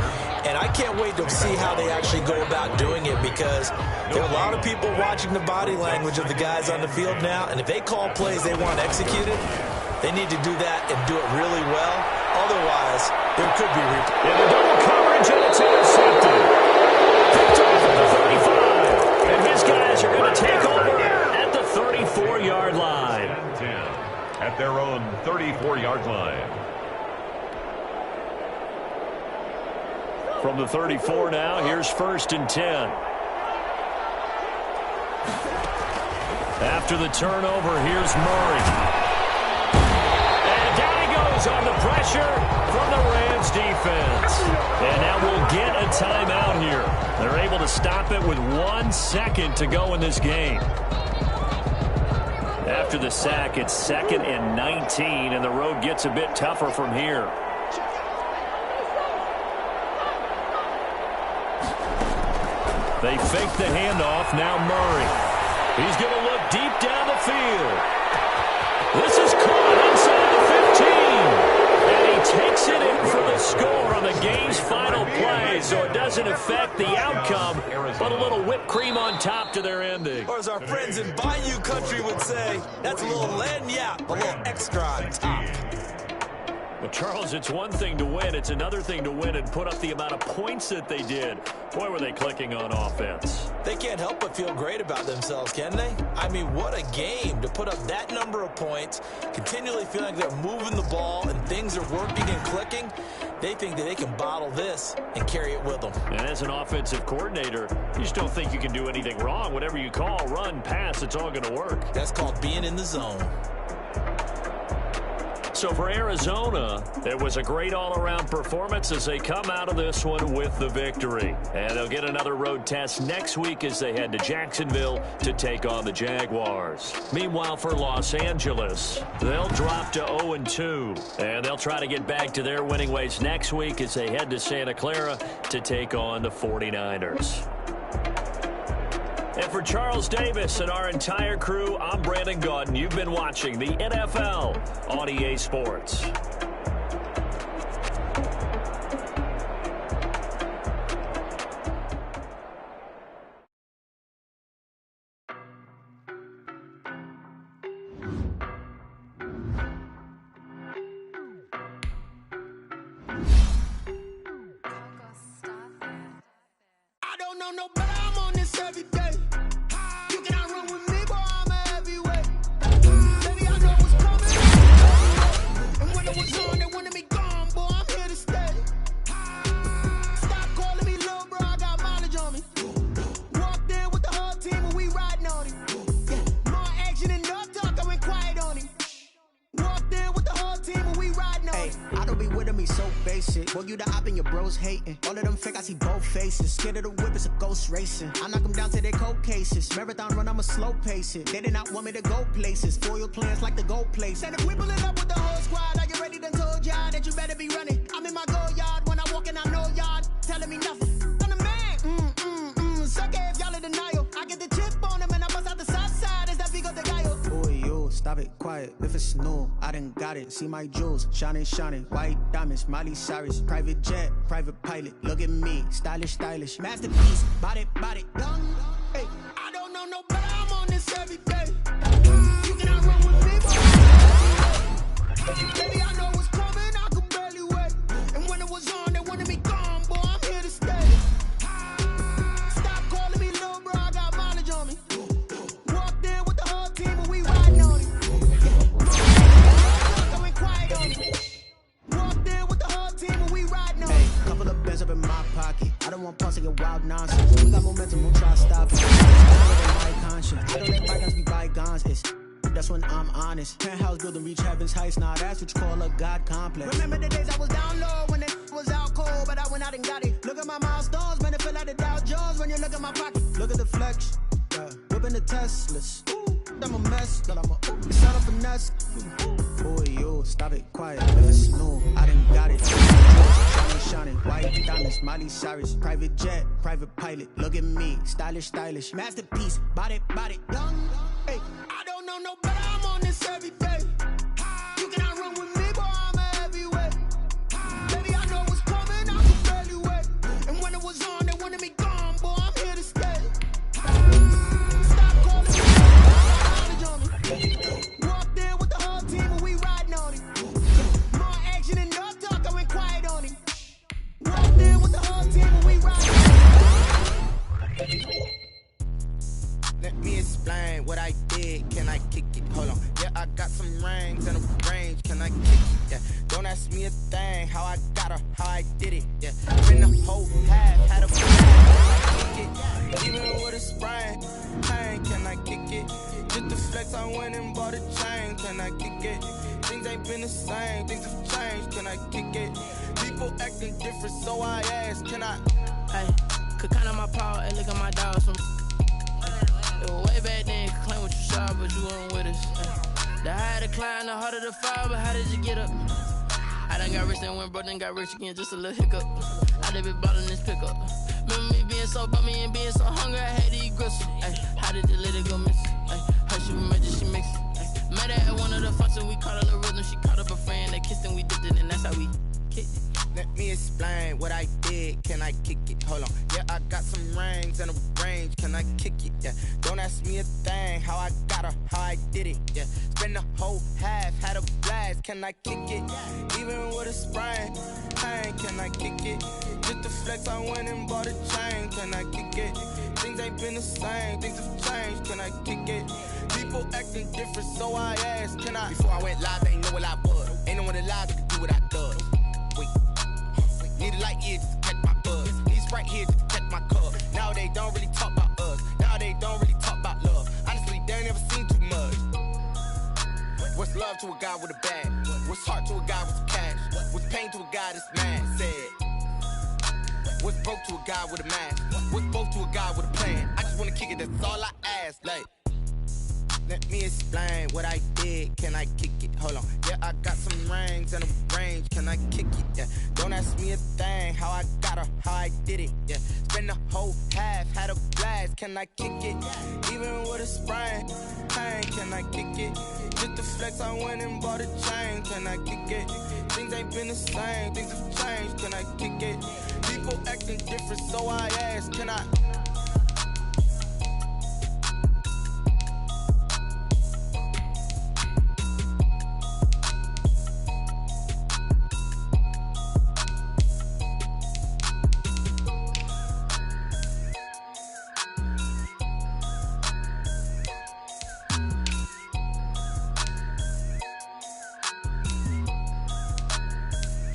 And I can't wait to see how they actually go about doing it, because there are a lot of people watching the body language of the guys on the field now, and if they call plays they want executed, they need to do that and do it really well. Otherwise, there could be repercussions. In the double coverage, and it's intercepted. Picked off at the 35. And his guys are going to take over at the 34-yard line. 10 at their own 34-yard line. From the 34 now, here's 1st and 10. After the turnover, here's Murray. And down he goes on the pressure from the Rams defense. And now we'll get a timeout here. They're able to stop it with 1 second to go in this game. After the sack, it's 2nd and 19, and the road gets a bit tougher from here. They fake the handoff. Now Murray. He's going to look deep down the field. This is caught inside the 15. And he takes it in for the score on the game's final play, so it doesn't affect the outcome, but a little whipped cream on top to their ending. Or as our friends in Bayou country would say, that's a little lagniappe, a little extra on top. Well, Charles, it's one thing to win. It's another thing to win and put up the amount of points that they did. Boy, were they clicking on offense. They can't help but feel great about themselves, can they? I mean, what a game to put up that number of points, continually feeling like they're moving the ball and things are working and clicking. They think that they can bottle this and carry it with them. And as an offensive coordinator, you just don't think you can do anything wrong. Whatever you call, run, pass, it's all going to work. That's called being in the zone. So for Arizona, it was a great all-around performance as they come out of this one with the victory. And they'll get another road test next week as they head to Jacksonville to take on the Jaguars. Meanwhile, for Los Angeles, they'll drop to 0-2. And they'll try to get back to their winning ways next week as they head to Santa Clara to take on the 49ers. And for Charles Davis and our entire crew, I'm Brandon Gaudin. You've been watching the NFL on EA Sports. I don't know no better, I'm on this every day. You cannot run with me, boy, I'm a heavyweight. Baby, I know what's coming. And when it was on, they wanted me gone, boy, I'm here to stay. Stop calling me little bro, I got mileage on me. Walked in with the whole team and we riding on him. Yeah, more action than no talk, I went quiet on him. Walked in with the whole team and we riding on him. I don't be with me so basic. Boy, you the op and your bros hating. All of them fake, I see both faces. Scared of the whip, it's a ghost racing. I knock them down to their cold cases. Marathon run, I'ma slow pace it. They did not want me to go places. Foil plans like the go place. And if we pulling up with the whole squad, are you ready? Done told y'all that you better be running. I'm in my go yard when I walk in, I know y'all telling me nothing. I'm the man. Suck it if y'all in denial. I get the chip on them and I bust out the south side. Is that Vigo de Gallo? Boy, yo, stop it, quiet. If it's new, I done got it. See my jewels, shining, shining. White diamonds, Miley Cyrus. Private jet, private pilot. Look at me, stylish, stylish. Masterpiece, body, done. Hey, I don't know no better, I'm on this every day. You cannot run with me, boy. Baby, I know what's coming, I could barely wait. And when it was on, they wanted me gone, boy, I'm here to stay. Stop calling me little bro, I got mileage on me. Walked in with the whole team and we riding on him. I went quiet on him. Walked in with the whole team and we riding on him. Hey, couple of bands up in my pocket. I don't want pulse to get wild nonsense. We got momentum, we'll try to stop it. My conscience. I don't let bygones be bygones. It's that's when I'm honest. Penthouse building reach heaven's heights. Now that's what you call a God complex. Remember the days I was down low when it was out cold, but I went out and got it. Look at my milestones, man, it feel like the Dow Jones when you look at my pocket. Look at the flex. Whipping the Teslas. I'm a mess. It's not a finesse. Boy, yo, stop it, quiet. If it's new, I done got it. shining. White diamonds, Miley Cyrus. Private jet, private pilot. Look at me, stylish, stylish. Masterpiece, body, young. Hey, I don't know no better, I'm on this every day. You cannot run with me, boy, I'm a heavyweight. Baby, I know what's coming, I can barely wait. And when it was on, they wanted me gone, boy, I'm here to stay. Stop calling me, knowledge on me. Walked in with the whole team and we riding on it. More action and no talk, I went quiet on him. Walked in with the whole team and we riding on it. Let me explain what I did. Can I kick it? Hold on. Yeah, I got some rings and a range. Can I kick it? Yeah. Don't ask me a thing. How I got her, how I did it. Yeah. Been the whole half, had a plan. Can I kick it? Even with a sprain. Pain, can I kick it? Just the flex, I went and bought a chain. Can I kick it? Things ain't been the same. Things have changed. Can I kick it? People acting different, so I ask. Can I? Hey, could count on my power and look at my dogs from. It was way back then, you could claim what you saw, but you weren't with us. The higher the climb, the harder the fall, but how did you get up? I done got rich, then went broke, then got rich again, just a little hiccup. I done been ballin' this pickup. Remember me being so bummy and being so hungry, I had to eat gristle. Ay, how did you let it go miss? Ay, how she imagine she mixed? Met her at one of the functions, we caught a little rhythm, she caught up a friend, they kissed and we dipped it, and that's how we kicked it. Let me explain what I did. Can I kick it? Hold on. Yeah, I got some rings and a range. Can I kick it? Yeah. Don't ask me a thing. How I got her, how I did it. Yeah. Spend the whole half, had a blast. Can I kick it? Even with a sprain. Pain, can I kick it? Just the flex, I went and bought a chain. Can I kick it? Things ain't been the same. Things have changed. Can I kick it? People acting different, so I asked. Can I? Before I went live, they ain't know what I was. Ain't no one alive that could do what I does. Wait. Need a light year just to catch my buzz. Need Sprite here just to catch my cup. Now they don't really talk about us. Now they don't really talk about love. Honestly, they ain't never seen too much. What's love to a guy with a bag? What's heart to a guy with some cash? What's pain to a guy that's mad? Said. What's broke to a guy with a mask? What's both to a guy with a plan? I just wanna kick it, that's all I ask. Like, let me explain what I did. Can I kick it? Hold on. Yeah, I got some rings and a range. Can I kick it? Yeah. Don't ask me a thing. How I got her, how I did it. Yeah. Spend the whole half, had a blast. Can I kick it? Even with a sprain. Pain, can I kick it? Just the flex, I went and bought a chain. Can I kick it? Things ain't been the same. Things have changed. Can I kick it? People acting different, so I ask. Can I?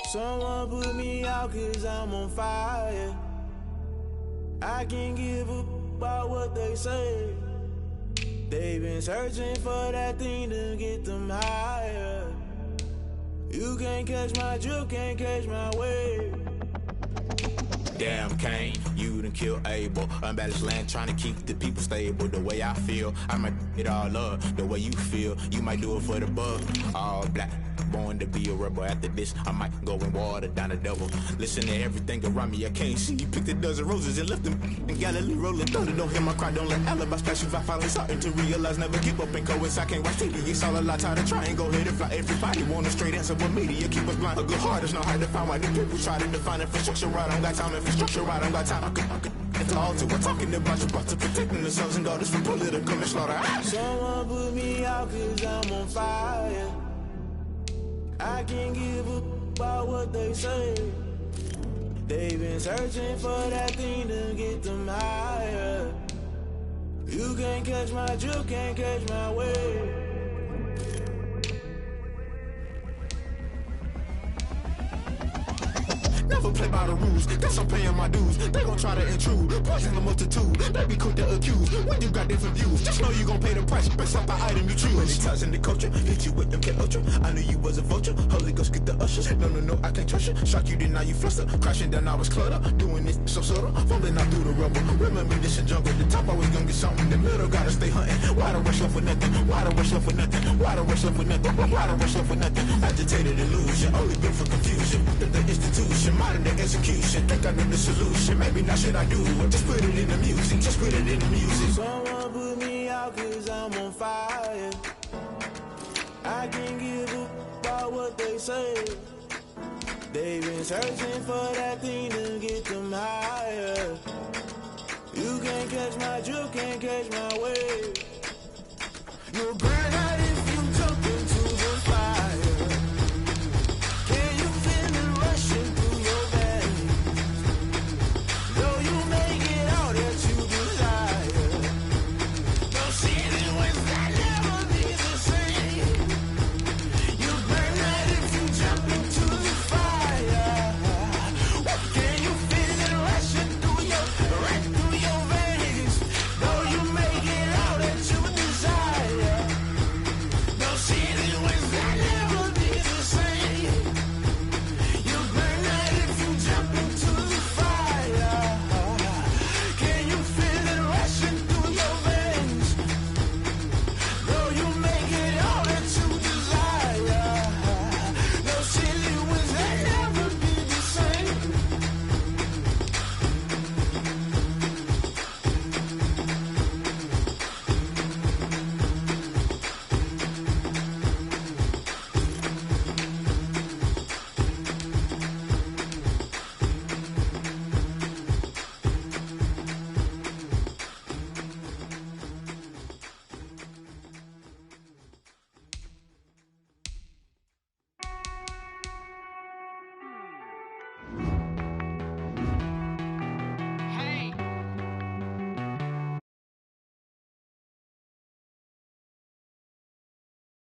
Someone put me out cause I'm on fire. I can't give up about what they say. They've been searching for that thing to get them higher. You can't catch my drift, can't catch my wave. Damn Kane, you done killed Abel. Unbalanced land, trying to keep the people stable. The way I feel, I might it all up. The way you feel, you might do it for the bug. All black, born to be a rebel. After this, I might go and water down the devil. Listen to everything around me, I can't see. Picked a dozen roses and left them in Galilee rolling thunder. Don't hear my cry, don't let alibi splash you. I finally starting to realize, never give up and coincide. Can't watch TV, it's all a lot. Tired of trying, go ahead and fly. Everybody want a straight answer, but media keep us blind. A good heart is not hard to find. Why the people try to define infrastructure right? I don't got time, infrastructure right, I don't got time. I could talk to. We're talking about you, about to protecting the sons and daughters from political and slaughter. Someone put me out cause I'm on fire. I can't give up about what they say. They've been searching for that thing to get them higher. You can't catch my drift, can't catch my wave. Never play by the rules, guess I'm paying my dues. They gon' try to intrude, poison the multitude. They be quick to accuse, when you got different views. Just know you gon' pay the price, based off the item you choose. Many times in the culture, hit you with them get ultra. I knew you was a vulture, Holy Ghost get the ushers. No, I can't trust you. Shock you, then now you fluster. Crashing down, I was cluttered. Doing this so subtle, falling out through the rubble. Remember this a jungle, the top always gonna get something. In the middle, gotta stay hunting. Why the rush love for nothing? Why the rush love for nothing? Why the rush love for nothing? Why the rush love for nothing? Agitated illusion, only built for confusion. The institution, might in the execution. Think I know the solution. Maybe not should I do it? Just put it in the music. Just put it in the music. Someone put me out cause I'm on fire. I can't give a about what they say. They've been searching for that thing to get them higher. You can't catch my drift, can't catch my wave. You'll burn out in